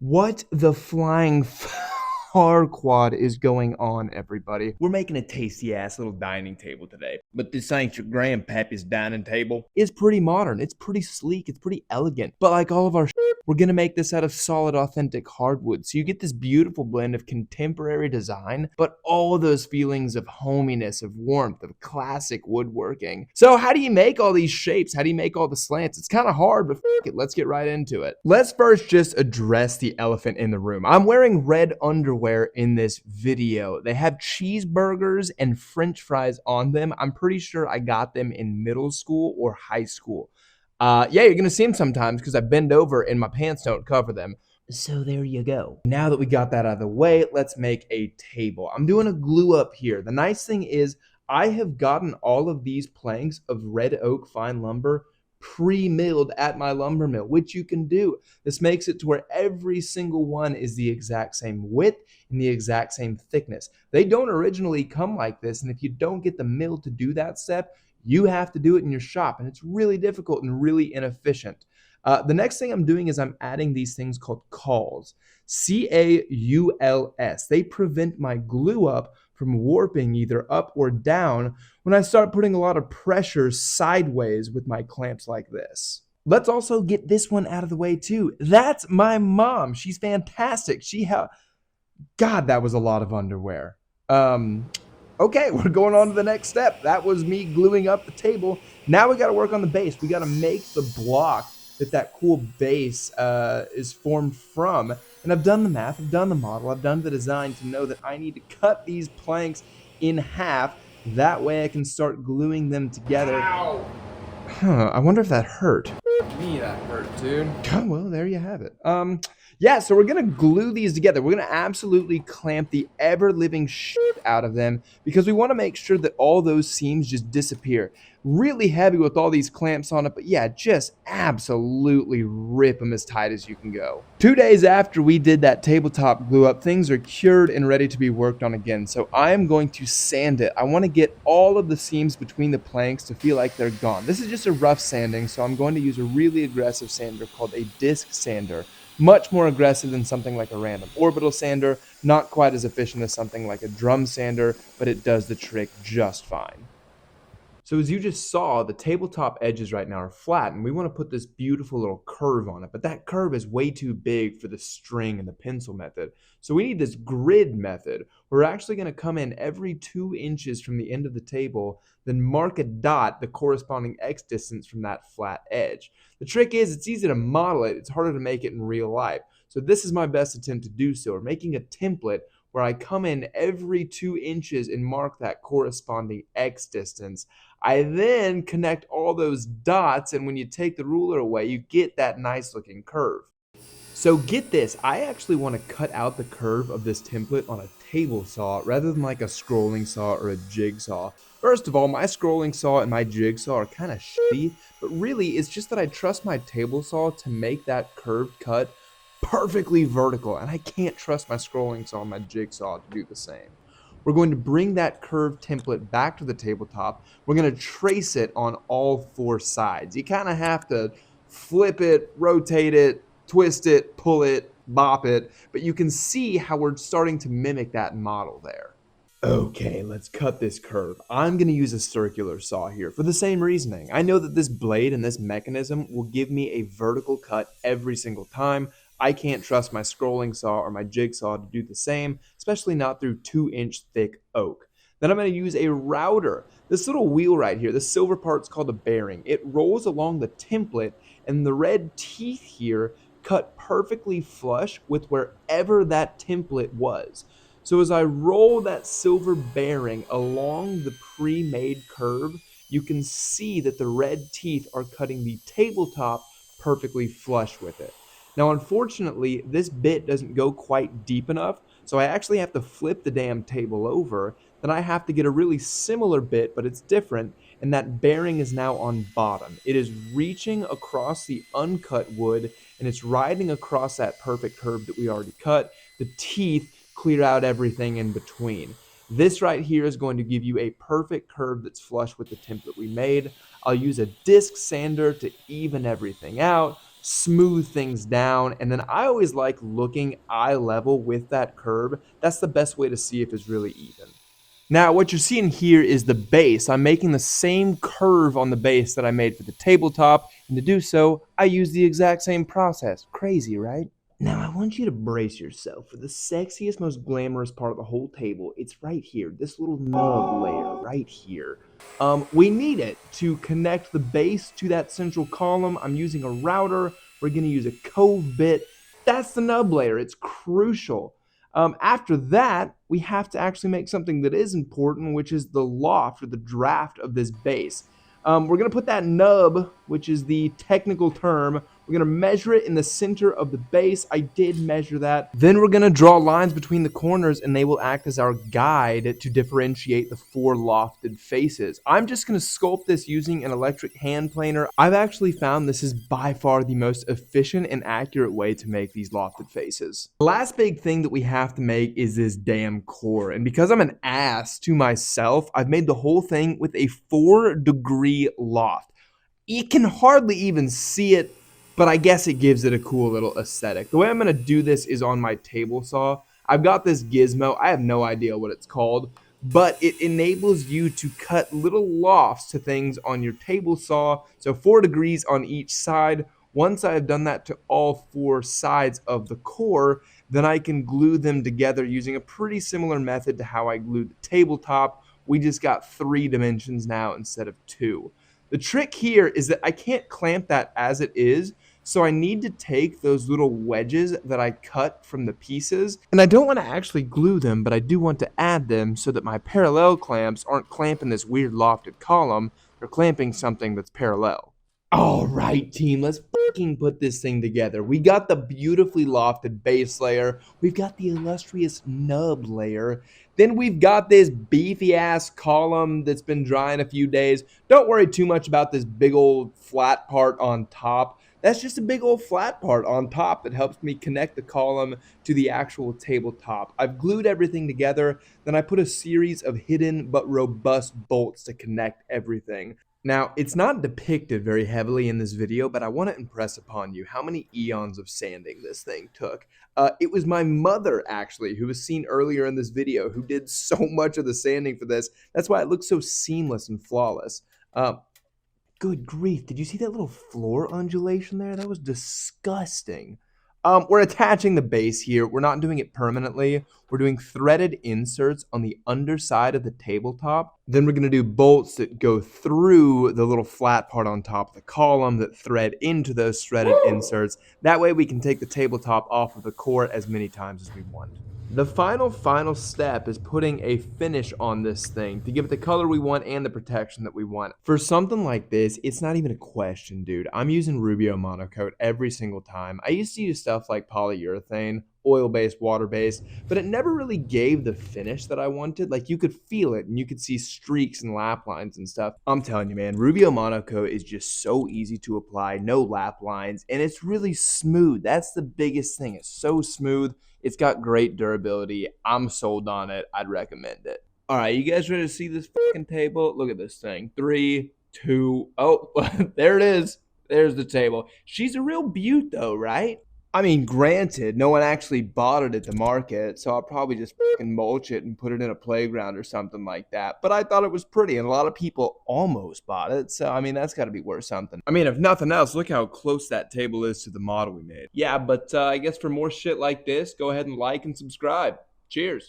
What the flying far quad is going on, everybody? We're making a tasty ass little dining table today, but this ain't your grandpappy's dining table. It's pretty modern, it's pretty sleek, it's pretty elegant. But like all of our we're gonna make this out of solid, authentic hardwood. So you get this beautiful blend of contemporary design, but all those feelings of hominess, of warmth, of classic woodworking. So how do you make all these shapes? How do you make all the slants? It's kind of hard, but it, let's get right into it. Let's first just address the elephant in the room. I'm wearing red underwear in this video. They have cheeseburgers and french fries on them. I'm pretty sure I got them in middle school or high school. Yeah, you're gonna see them sometimes because I bend over and my pants don't cover them. So there you go. Now that we got that out of the way, let's make a table. I'm doing a glue up here. The nice thing is I have gotten all of these planks of red oak fine lumber pre-milled at my lumber mill, which you can do. This makes it to where every single one is the exact same width and the exact same thickness. They don't originally come like this, and if you don't get the mill to do that step, you have to do it in your shop, and it's really difficult and really inefficient. The next thing I'm doing is I'm adding these things called cauls. C-A-U-L-S. They prevent my glue up from warping either up or down when I start putting a lot of pressure sideways with my clamps like this. Let's also get this one out of the way too. That's my mom. She's fantastic. God, that was a lot of underwear. Okay, we're going on to the next step. That was me gluing up the table. Now we got to work on the base. We got to make the block that cool base is formed from. And I've done the math, I've done the model, I've done the design to know that I need to cut these planks in half. That way I can start gluing them together. Ow! I wonder if that hurt. Me, that hurt, dude. Oh, well, there you have it. Yeah, so we're gonna glue these together. We're gonna absolutely clamp the ever-living shit out of them because we want to make sure that all those seams just disappear. Really heavy with all these clamps on it, but yeah, just absolutely rip them as tight as you can go. 2 days after we did that tabletop glue up, things are cured and ready to be worked on again. So I am going to sand it. I want to get all of the seams between the planks to feel like they're gone. This is just a rough sanding, so I'm going to use a really aggressive sander called a disc sander. Much more aggressive than something like a random orbital sander, not quite as efficient as something like a drum sander, but it does the trick just fine. So as you just saw, the tabletop edges right now are flat, and we want to put this beautiful little curve on it, but that curve is way too big for the string and the pencil method. So we need this grid method. We're actually going to come in every 2 inches from the end of the table, then mark a dot the corresponding X distance from that flat edge. The trick is it's easy to model it, it's harder to make it in real life. So this is my best attempt to do so. We're making a template where I come in every 2 inches and mark that corresponding X distance. I then connect all those dots, and when you take the ruler away, you get that nice looking curve. So get this, I actually want to cut out the curve of this template on a table saw rather than like a scrolling saw or a jigsaw. First of all, my scrolling saw and my jigsaw are kind of shitty, but really it's just that I trust my table saw to make that curved cut perfectly vertical, and I can't trust my scrolling saw and my jigsaw to do the same. We're going to bring that curved template back to the tabletop. We're going to trace it on all 4 sides. You kind of have to flip it, rotate it, twist it, pull it, bop it, but you can see how we're starting to mimic that model there. Okay, let's cut this curve. I'm going to use a circular saw here for the same reasoning. I know that this blade and this mechanism will give me a vertical cut every single time. I can't trust my scrolling saw or my jigsaw to do the same, especially not through 2-inch thick oak. Then I'm going to use a router. This little wheel right here, the silver part's called a bearing. It rolls along the template, and the red teeth here cut perfectly flush with wherever that template was. So as I roll that silver bearing along the pre-made curve, you can see that the red teeth are cutting the tabletop perfectly flush with it. Now, unfortunately, this bit doesn't go quite deep enough, so I actually have to flip the damn table over. Then I have to get a really similar bit, but it's different, and that bearing is now on bottom. It is reaching across the uncut wood, and it's riding across that perfect curve that we already cut. The teeth clear out everything in between. This right here is going to give you a perfect curve that's flush with the template we made. I'll use a disc sander to even everything out. smooth things down. And then I always like looking eye level with that curb. That's the best way to see if it's really even. Now, what you're seeing here is the base. I'm making the same curve on the base that I made for the tabletop, and to do so, I use the exact same process. Crazy, right? Now, I want you to brace yourself for the sexiest, most glamorous part of the whole table. It's right here, this little nub layer right here. We need it to connect the base to that central column. I'm using a router. We're going to use a cove bit. That's the nub layer. It's crucial. After that, we have to actually make something that is important, which is the loft or the draft of this base. We're going to put that nub, which is the technical term, we're going to measure it in the center of the base. I did measure that. Then we're going to draw lines between the corners, and they will act as our guide to differentiate the 4 lofted faces. I'm just going to sculpt this using an electric hand planer. I've actually found this is by far the most efficient and accurate way to make these lofted faces. The last big thing that we have to make is this damn core. And because I'm an ass to myself, I've made the whole thing with a 4-degree loft. You can hardly even see it, but I guess it gives it a cool little aesthetic. The way I'm going to do this is on my table saw. I've got this gizmo. I have no idea what it's called, but it enables you to cut little lofts to things on your table saw. So 4 degrees on each side. Once I have done that to all 4 sides of the core, then I can glue them together using a pretty similar method to how I glued the tabletop. We just got 3 dimensions now instead of 2. The trick here is that I can't clamp that as it is, so I need to take those little wedges that I cut from the pieces, and I don't want to actually glue them, but I do want to add them so that my parallel clamps aren't clamping this weird lofted column, they're clamping something that's parallel. All right, team, let's fucking put this thing together. We got the beautifully lofted base layer. We've got the illustrious nub layer. Then we've got this beefy ass column that's been drying a few days. Don't worry too much about this big old flat part on top. That's just a big old flat part on top that helps me connect the column to the actual tabletop. I've glued everything together, then I put a series of hidden but robust bolts to connect everything. Now, it's not depicted very heavily in this video, but I want to impress upon you how many eons of sanding this thing took. It was my mother, actually, who was seen earlier in this video, who did so much of the sanding for this. That's why it looks so seamless and flawless. Good grief, did you see that little floor undulation there? That was disgusting. We're attaching the base here. We're not doing it permanently. We're doing threaded inserts on the underside of the tabletop. Then we're going to do bolts that go through the little flat part on top of the column that thread into those threaded inserts. That way we can take the tabletop off of the core as many times as we want. The final step is putting a finish on this thing to give it the color we want and the protection that we want. For something like this, it's not even a question, dude. I'm using Rubio Monocoat every single time. I used to use stuff like polyurethane, oil-based, water-based, but it never really gave the finish that I wanted. Like, you could feel it and you could see streaks and lap lines and stuff. I'm telling you, man, Rubio Monocoat is just so easy to apply, no lap lines, and it's really smooth. That's the biggest thing. It's so smooth. It's got great durability. I'm sold on it. I'd recommend it. All right, you guys ready to see this fucking table? Look at this thing. 3, 2, oh, there it is. There's the table. She's a real beaut though, right? I mean, granted, no one actually bought it at the market, so I'll probably just fucking mulch it and put it in a playground or something like that. But I thought it was pretty, and a lot of people almost bought it, so I mean, that's got to be worth something. I mean, if nothing else, look how close that table is to the model we made. Yeah, but I guess for more shit like this, go ahead and like and subscribe. Cheers.